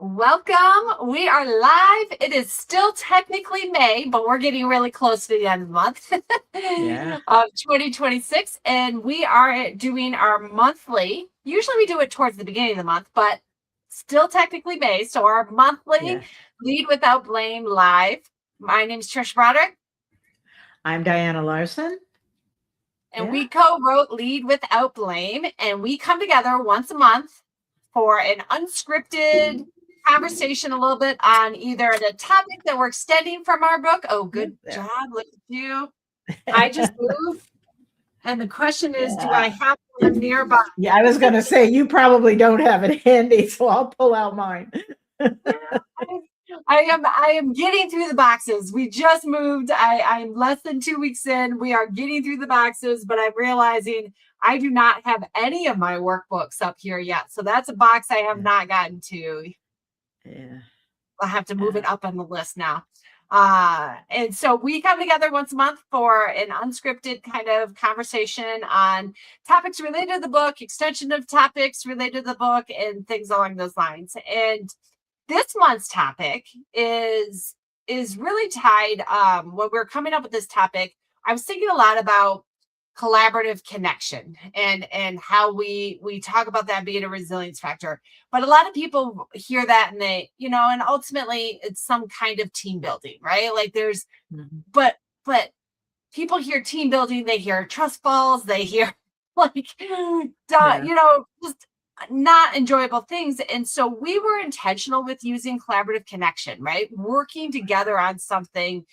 Welcome. We are live. It is still technically May, but we're getting really close to the end of the month of 2026. And we are doing our monthly. Usually we do it towards the beginning of the month, but still technically May. So our monthly Lead Without Blame live. My name is Tricia Broderick. I'm Diana Larsen. And we co-wrote Lead Without Blame. And we come together once a month for an unscripted conversation a little bit on either the topic that we're extending from our book. Oh, good job. Look at you. I just moved. And the question is, do I have one nearby? Yeah, I was going to say, you probably don't have it handy, so I'll pull out mine. I am getting through the boxes. We just moved. I'm less than 2 weeks in. We are getting through the boxes, but I'm realizing I do not have any of my workbooks up here yet. So that's a box I have not gotten to. Yeah. I'll have to move it up on the list now. And so we come together once a month for an unscripted kind of conversation on topics related to the book, extension of topics related to the book, and things along those lines. And this month's topic is really tied. When we're coming up with this topic, I was thinking a lot about collaborative connection and how we talk about that being a resilience factor. But a lot of people hear that and they, and ultimately it's some kind of team building, right? Like there's, but people hear team building, they hear trust falls, they hear just not enjoyable things. And so we were intentional with using collaborative connection, right? Working together on something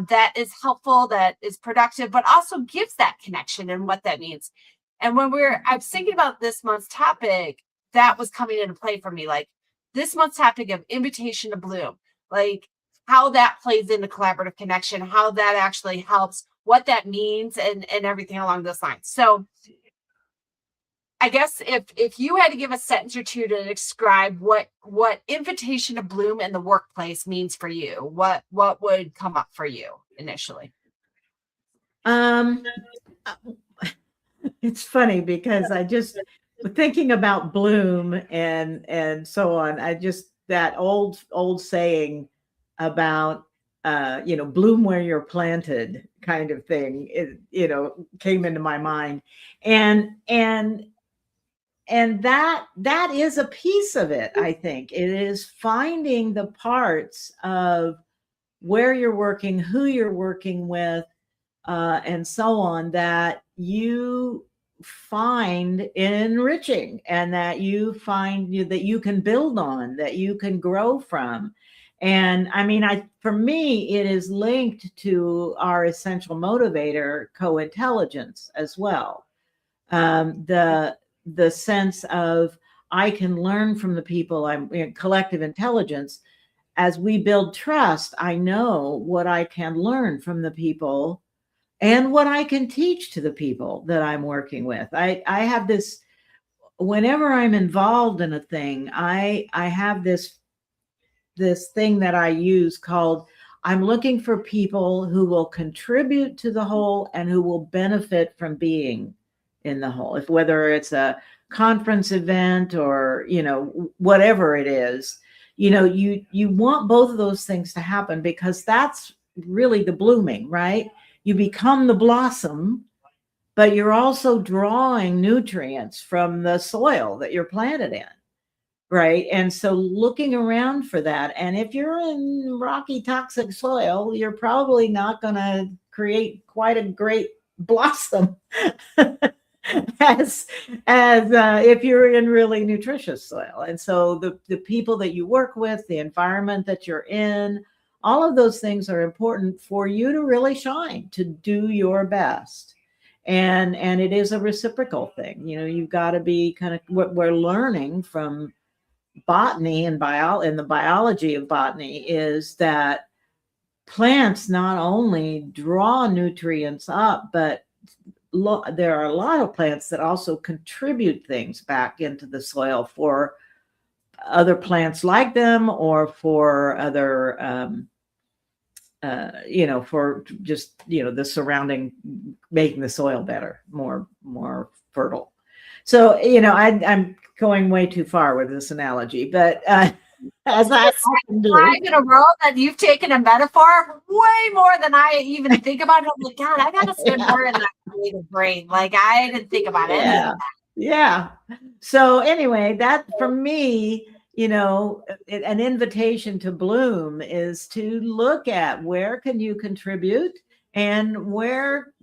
that is helpful, that is productive, but also gives that connection and what that means. And when I was thinking about this month's topic, that was coming into play for me. Like this month's topic of invitation to bloom, like how that plays into collaborative connection, how that actually helps, what that means, and everything along those lines. So I guess if you had to give a sentence or two to describe what invitation to bloom in the workplace means for you, what would come up for you initially? It's funny because I just thinking about bloom and so on. That old saying about bloom where you're planted kind of thing, came into my mind. And that is a piece of it, I think. It is finding the parts of where you're working, who you're working with, and so on, that you find enriching and that you find that you can build on, that you can grow from. And I mean, for me, it is linked to our essential motivator, co-intelligence, as well. The sense of I can learn from the people I'm in, collective intelligence. As we build trust, I know what I can learn from the people and what I can teach to the people that I'm working with. I have this, whenever I'm involved in a thing, I have this thing that I use called, I'm looking for people who will contribute to the whole and who will benefit from being in the whole, whether it's a conference event or, whatever it is, you want both of those things to happen, because that's really the blooming, right? You become the blossom, but you're also drawing nutrients from the soil that you're planted in, right? And so looking around for that. And if you're in rocky, toxic soil, you're probably not going to create quite a great blossom as if you're in really nutritious soil. And so the people that you work with, the environment that you're in, all of those things are important for you to really shine, to do your best. And it is a reciprocal thing. You've got to be kind of, what we're learning from botany and in the biology of botany is that plants not only draw nutrients up, but there are a lot of plants that also contribute things back into the soil for other plants like them, or for other, for just, the surrounding, making the soil better, more fertile. So, I'm going way too far with this analogy, but as I often do. Time in a row that you've taken a metaphor way more than I even think about it. I'm like, God, I gotta spend more in that creative brain. Like I didn't think about any of Yeah. Yeah. So anyway, that for me, an invitation to bloom is to look at where can you contribute and where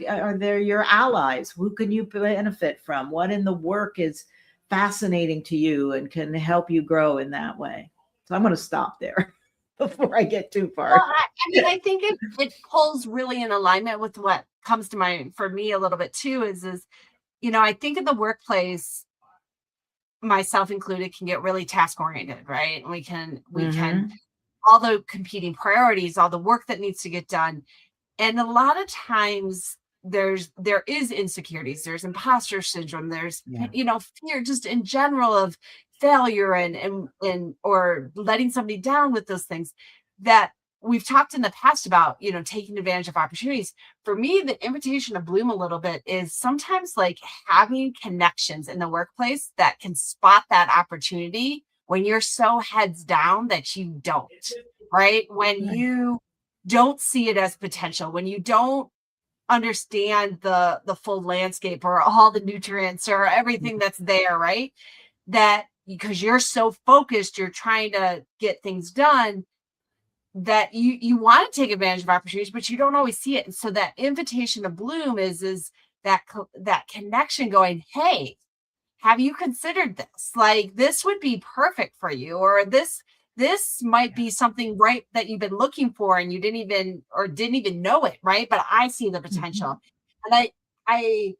are there your allies? Who can you benefit from? What in the work is fascinating to you and can help you grow in that way? So I'm going to stop there before I get too Well, far. I mean, I think it pulls really in alignment with what comes to mind for me a little bit too, is I think in the workplace, myself included, can get really task oriented, right? And we can Mm-hmm. all the competing priorities, all the work that needs to get done. And a lot of times there is insecurities, there's imposter syndrome, there's Yeah. fear just in general of failure and or letting somebody down with those things that we've talked in the past about, taking advantage of opportunities. For me, the invitation to bloom a little bit is sometimes like having connections in the workplace that can spot that opportunity when you're so heads down that you don't, right? When Right. you don't see it as potential, when you don't understand the full landscape or all the nutrients or everything that's there, right? That because you're so focused, you're trying to get things done, that you want to take advantage of opportunities, but you don't always see it. And so that invitation to bloom is that connection going, hey, have you considered this? Like this would be perfect for you, or this might be something right that you've been looking for and you didn't even know it, right? But I see the Mhm. potential. And I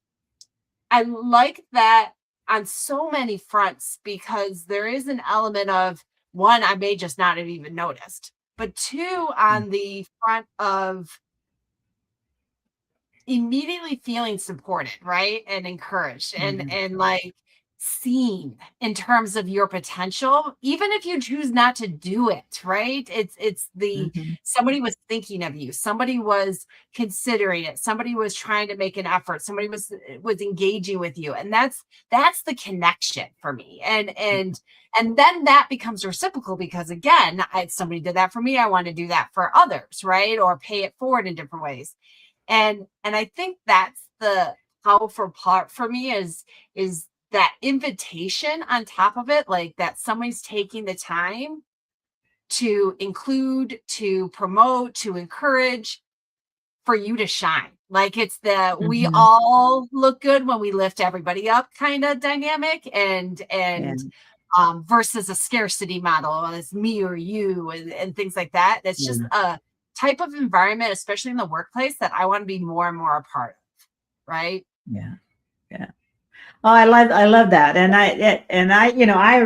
I like that on so many fronts, because there is an element of, one, I may just not have even noticed, but two, Yeah. on the front of immediately feeling supported, right? And encouraged Mhm. and like seen in terms of your potential, even if you choose not to do it, right? It's the Mhm. somebody was thinking of you, somebody was considering it, somebody was trying to make an effort, somebody was engaging with you. And that's the connection for me. And then that becomes reciprocal, because again, somebody did that for me, I want to do that for others, right? Or pay it forward in different ways. And I think that's the powerful part for me, is that invitation on top of it, like that somebody's taking the time to include, to promote, to encourage, for you to shine. Like it's the we Mhm. all look good when we lift everybody up kind of dynamic, Yeah. and versus a scarcity model as me or you, and things like that. That's just Yeah. a type of environment, especially in the workplace, that I want to be more and more a part of. Right. Yeah. Yeah. Oh, I love that. And I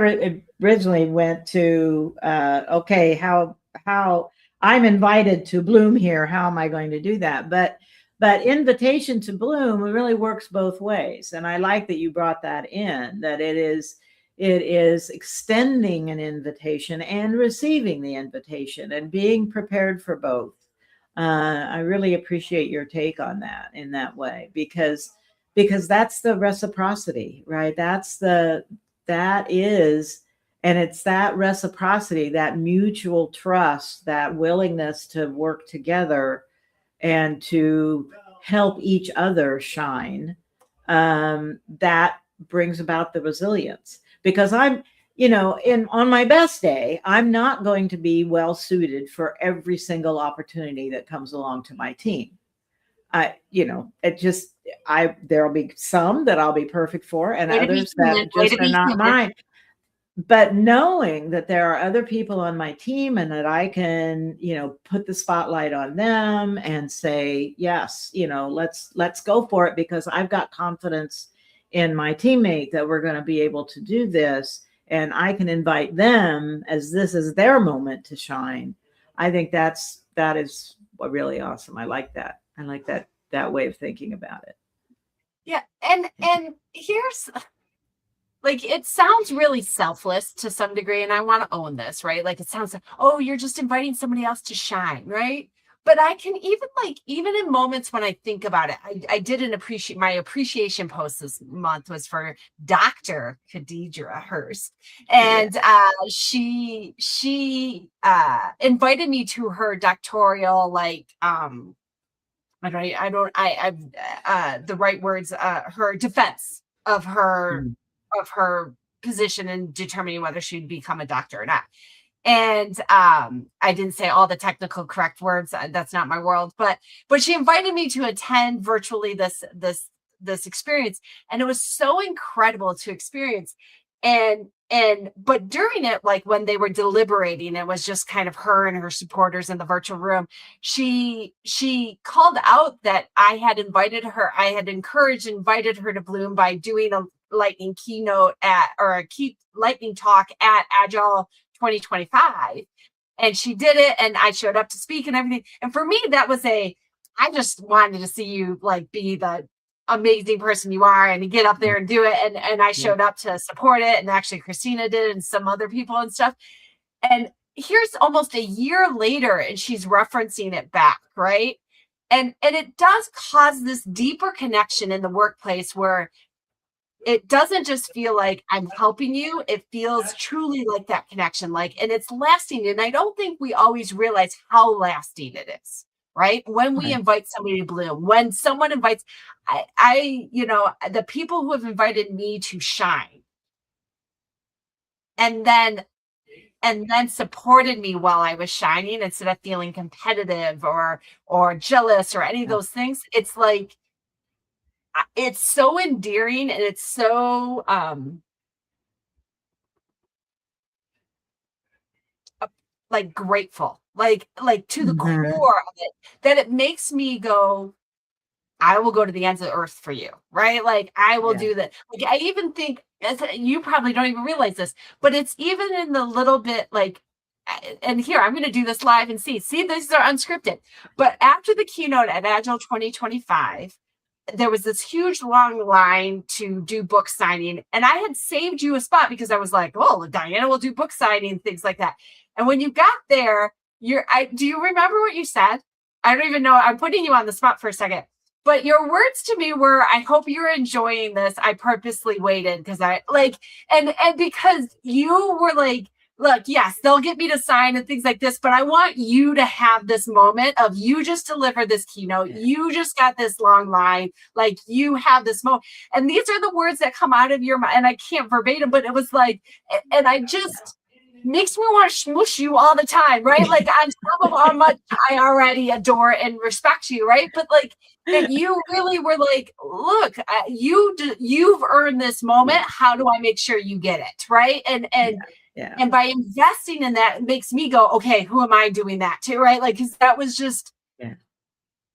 originally went to okay, how I'm invited to bloom here. How am I going to do that? But invitation to bloom really works both ways. And I like that you brought that in, that it is extending an invitation and receiving the invitation and being prepared for both. I really appreciate your take on that in that way, because that's the reciprocity, right? That is, and it's that reciprocity, that mutual trust, that willingness to work together and to help each other shine, that brings about the resilience. Because in on my best day, I'm not going to be well suited for every single opportunity that comes along to my team. It just, there'll be some that I'll be perfect for and Way to be others human. that Way just to are be not human. mine. But knowing that there are other people on my team and that I can, put the spotlight on them and say, yes, let's go for it, because I've got confidence in my teammate that we're going to be able to do this. And I can invite them as this is their moment to shine. I think that is what really awesome. I like that. I like that way of thinking about it. Yeah. And here's, like, it sounds really selfless to some degree, and I want to own this, right? Like it sounds like, oh, you're just inviting somebody else to shine, right? but I can even like, even in moments when I think about it, I did my appreciation post this month was for Dr. Khadijah Hurst. Yeah. And she invited me to her doctoral, like, the right words, her defense Mm. of her position in determining whether she'd become a doctor or not. And I didn't say all the technical correct words. That's not my world, but she invited me to attend virtually this experience, and it was so incredible to experience. And but during it, like when they were deliberating, it was just kind of her and her supporters in the virtual room. She called out that I had encouraged, invited her to bloom by doing a lightning keynote at, or a key lightning talk at Agile 2025. And she did it, and I showed up to speak and everything. And for me, that was I just wanted to see you like be the amazing person you are and to get up there and do it. And I Yeah. showed up to support it. And actually Christina did, and some other people and stuff. And here's almost a year later, and she's referencing it back, right? And it does cause this deeper connection in the workplace where it doesn't just feel like I'm helping you. It feels truly like that connection, like, and it's lasting. And I don't think we always realize how lasting it is, right? When we Right. invite somebody to bloom, when someone invites, the people who have invited me to shine, and then supported me while I was shining instead of feeling competitive or jealous or any of Yeah. those things. It's like, it's so endearing, and it's so like grateful, like to the Mhm. core of it, that it makes me go, I will go to the ends of the earth for you, right? Like I will Yeah. do that. Like I even think, you probably don't even realize this, but it's even in the little bit like, and here I'm going to do this live and see, these are unscripted. But after the keynote at Agile 2025, there was this huge long line to do book signing, and I had saved you a spot because I was like, oh, Diana will do book signing, things like that. And when you got there, do you remember what you said? I don't even know. I'm putting you on the spot for a second. But your words to me were, I hope you're enjoying this. I purposely waited because I like, and because you were like, look, yes, they'll get me to sign and things like this, but I want you to have this moment of, you just delivered this keynote. Yeah. You just got this long line. Like you have this moment. And these are the words that come out of your mouth. And I can't verbatim, but it was like, and I just, makes me want to smush you all the time, right? Like on top of how much I already adore and respect you, right? But like, and you really were like, look, you've earned this moment. Yeah. How do I make sure you get it, right? And Yeah. and Yeah. and by investing in that, it makes me go, okay, who am I doing that to, right? Like, because that was just, Yeah.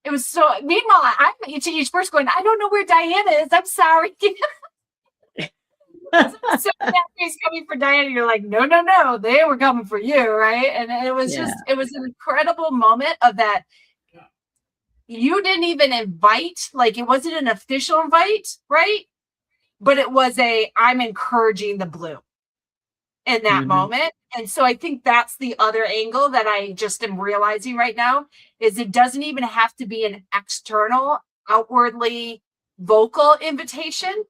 it was so. Meanwhile, I'm to each person going, I don't know where Diana is. I'm sorry. So that is coming for Diana. You're like, no, no, no, they were coming for you, right? And it was Yeah. just, it was an incredible moment of that. You didn't even invite, like it wasn't an official invite, right? But it was I'm encouraging the bloom in that Mhm. moment. And so I think that's the other angle that I just am realizing right now, is it doesn't even have to be an external, outwardly vocal invitation,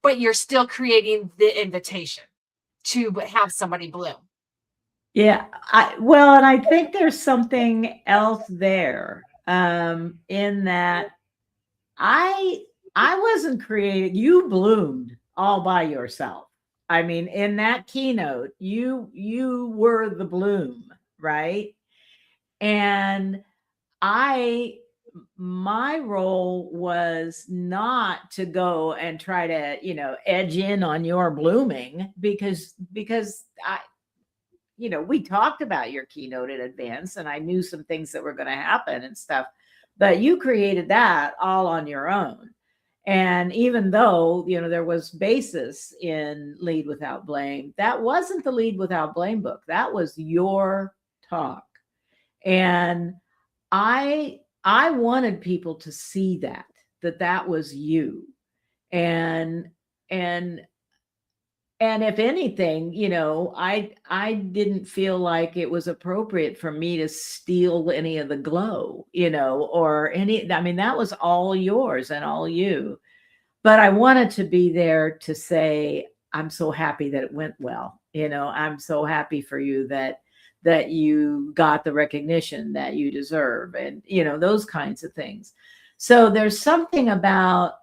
but you're still creating the invitation to have somebody bloom. Yeah. Well, and I think there's something else there, in that I I wasn't creating, you bloomed all by yourself. I mean, in that keynote, you were the bloom, right? And I my role was not to go and try to, edge in on your blooming, because I, we talked about your keynote in advance and I knew some things that were going to happen and stuff, but you created that all on your own. And even though, there was basis in Lead Without Blame, that wasn't the Lead Without Blame book. That was your talk. And I wanted people to see that was you. And And if anything, I didn't feel like it was appropriate for me to steal any of the glow, or any, I mean, that was all yours and all you. But I wanted to be there to say, I'm so happy that it went well. I'm so happy for you that you got the recognition that you deserve, and those kinds of things. So there's something about,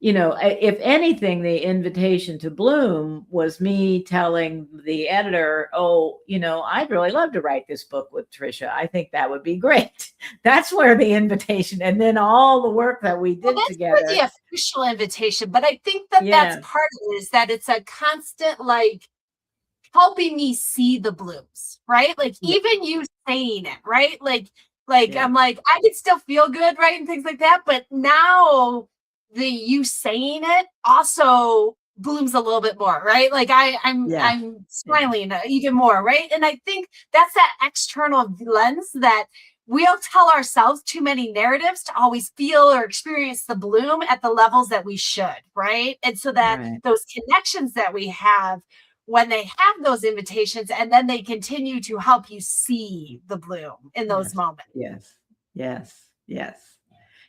if anything, the invitation to Bloom was me telling the editor, oh, I'd really love to write this book with Tricia. I think that would be great. That's where the invitation, and then all the work that we Well, did that's for together. the official invitation, but I think that that's part of it, is that it's a constant, like, helping me see the blooms, right? Like, even you saying it, right? Like I'm like, I could still feel good, right? And things like that. But now the you saying it also blooms a little bit more, right? Like I'm smiling even more, right? And I think that's that external lens that we'll tell ourselves too many narratives to always feel or experience the bloom at the levels that we should, right? And so that those connections that we have when they have those invitations, and then they continue to help you see the bloom in those moments. Yes.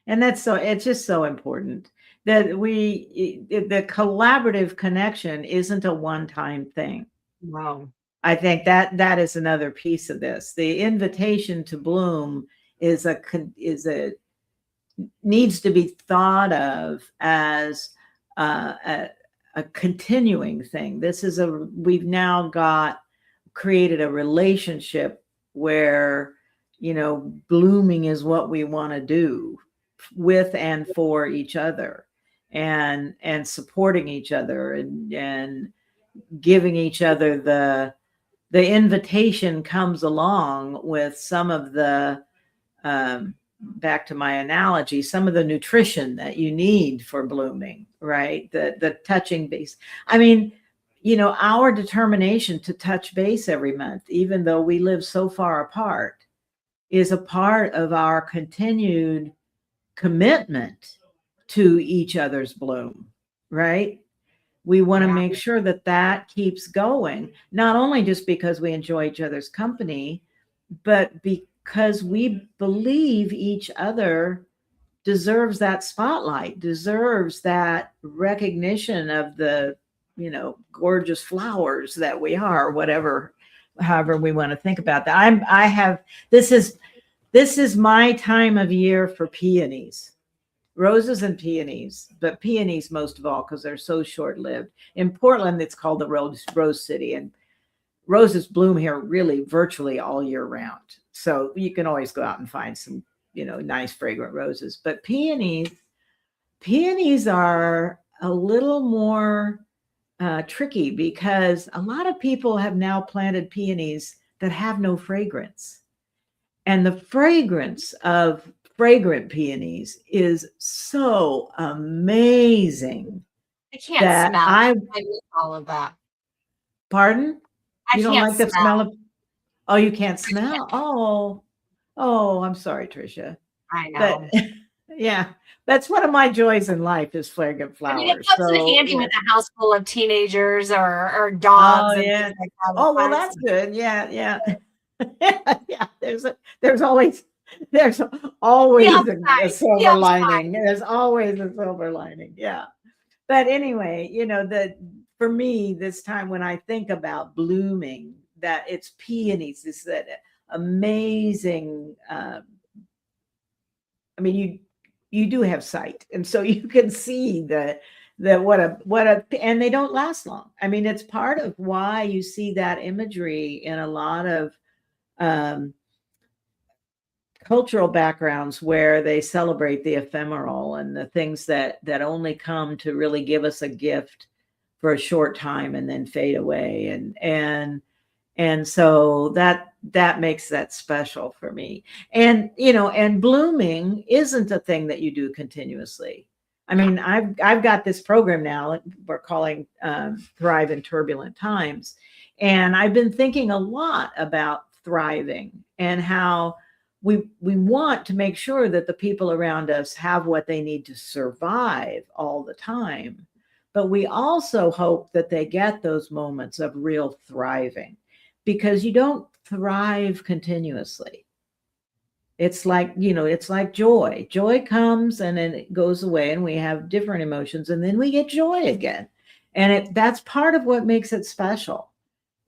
And it's just so important that the collaborative connection isn't a one-time thing. Wow. I think that is another piece of this. The invitation to bloom is needs to be thought of as a continuing thing. We've now created a relationship where, blooming is what we want to do with and for each other, and supporting each other, and giving each other the invitation comes along with some of the, back to my analogy, some of the nutrition that you need for blooming, right? The touching base. I mean, our determination to touch base every month, even though we live so far apart, is a part of our continued commitment to each other's bloom, right? We want to make sure that keeps going, not only just because we enjoy each other's company, but because we believe each other deserves that spotlight, deserves that recognition of the, gorgeous flowers that we are, however we want to think about that. This is my time of year for peonies. Roses and peonies, but peonies most of all, because they're so short-lived. In Portland, it's called the Rose City, and roses bloom here really virtually all year round. So you can always go out and find some, nice fragrant roses. But peonies are a little more tricky, because a lot of people have now planted peonies that have no fragrance. And the fragrance of fragrant peonies is so amazing. I can't smell. I miss all of that. Pardon? You don't like the smell of? Oh, you can't smell? Oh, I'm sorry, Tricia. I know. But yeah, that's one of my joys in life, is fragrant flowers. I mean, it comes in handy with a house full of teenagers or dogs. Oh, yeah. Like that. Oh, well, that's good. Yeah. Yeah. There's always a silver lining. There's always a silver lining. Yeah. But anyway, for me, this time when I think about blooming, that it's peonies, is that amazing. I mean, you do have sight, and so you can see that and they don't last long. I mean, it's part of why you see that imagery in a lot of cultural backgrounds, where they celebrate the ephemeral and the things that only come to really give us a gift for a short time and then fade away. And so that makes that special for me. And, and blooming isn't a thing that you do continuously. I mean, I've got this program now we're calling Thrive in Turbulent Times. And I've been thinking a lot about thriving, and how we want to make sure that the people around us have what they need to survive all the time. but we also hope that they get those moments of real thriving, because you don't thrive continuously. It's like, it's like joy. Joy comes and then it goes away, and we have different emotions, and then we get joy again. And that's part of what makes it special.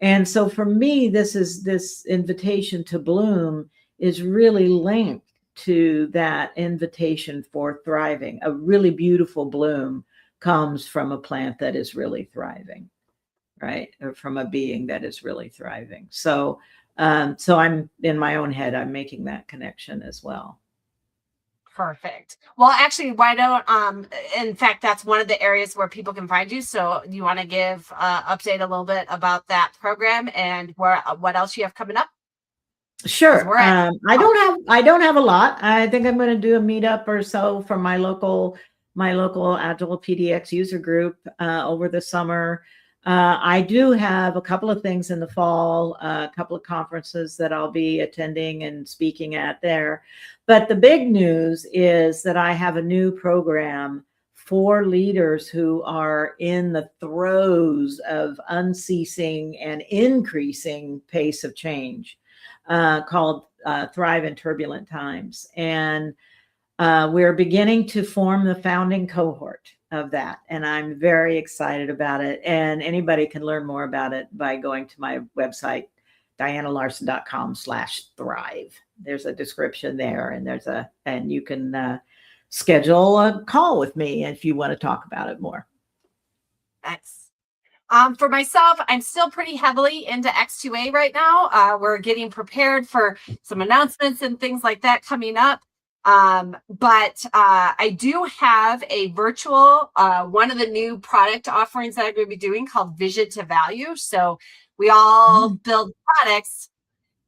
And so for me, this invitation to bloom is really linked to that invitation for thriving. A really beautiful bloom comes from a plant that is really thriving, right? Or from a being that is really thriving. So I'm in my own head, I'm making that connection as well. Perfect. Well, actually, why don't in fact, that's one of the areas where people can find you. So you want to give update a little bit about that program and what else you have coming up? Sure. I don't have a lot. I think I'm going to do a meetup or so for my local Agile PDX user group over the summer. I do have a couple of things in the fall, a couple of conferences that I'll be attending and speaking at there. But the big news is that I have a new program for leaders who are in the throes of unceasing and increasing pace of change, called Thrive in Turbulent Times. And we're beginning to form the founding cohort of that. And I'm very excited about it. And anybody can learn more about it by going to my website, dianalarsen.com/thrive. There's a description there, and you can schedule a call with me if you want to talk about it more. Thanks. For myself, I'm still pretty heavily into X2A right now. We're getting prepared for some announcements and things like that coming up. But I do have a virtual, one of the new product offerings that I'm going to be doing called Vision to Value. So we all build products,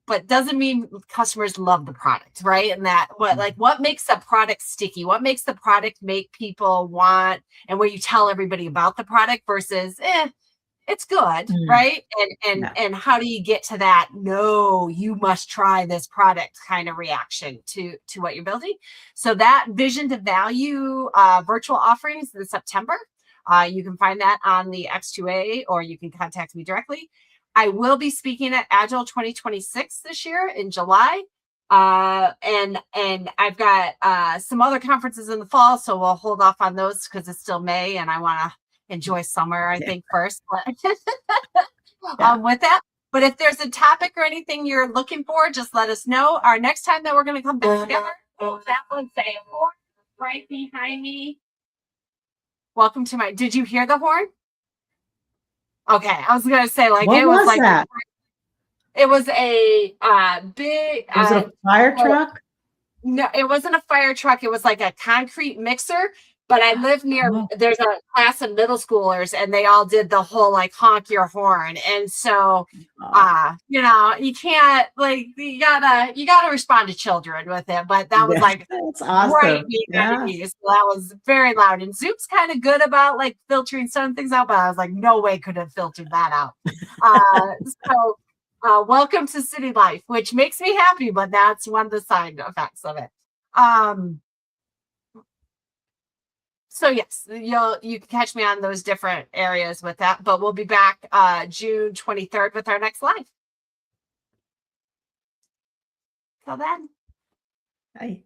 but doesn't mean customers love the product, right? And that what makes a product sticky? What makes the product make people want, and where you tell everybody about the product versus, it's good, right? And how do you get to that? No, you must try this product kind of reaction to what you're building. So that Vision to Value virtual offerings in September. You can find that on the X2A, or you can contact me directly. I will be speaking at Agile 2026 this year in July. And I've got some other conferences in the fall, so we'll hold off on those because it's still May and I want to enjoy summer, I think, first. With that. But if there's a topic or anything you're looking for, just let us know. Our next time that we're going to come back together, that one's a horn right behind me. Welcome to my, did you hear the horn? Okay, I was going to say, like, what it was like, that? It was a big. Was it a fire truck? No, it wasn't a fire truck. It was like a concrete mixer. But I live near, there's a class of middle schoolers, and they all did the whole like honk your horn. And so, you can't, like, you gotta respond to children with it. But that was like awesome. Right behind me. So that was very loud. And Zoom's kind of good about like filtering some things out, but I was like, no way could have filtered that out. Welcome to city life, which makes me happy, but that's one of the side effects of it. So yes, you can catch me on those different areas with that, but we'll be back June 23rd with our next live. Till then. Bye.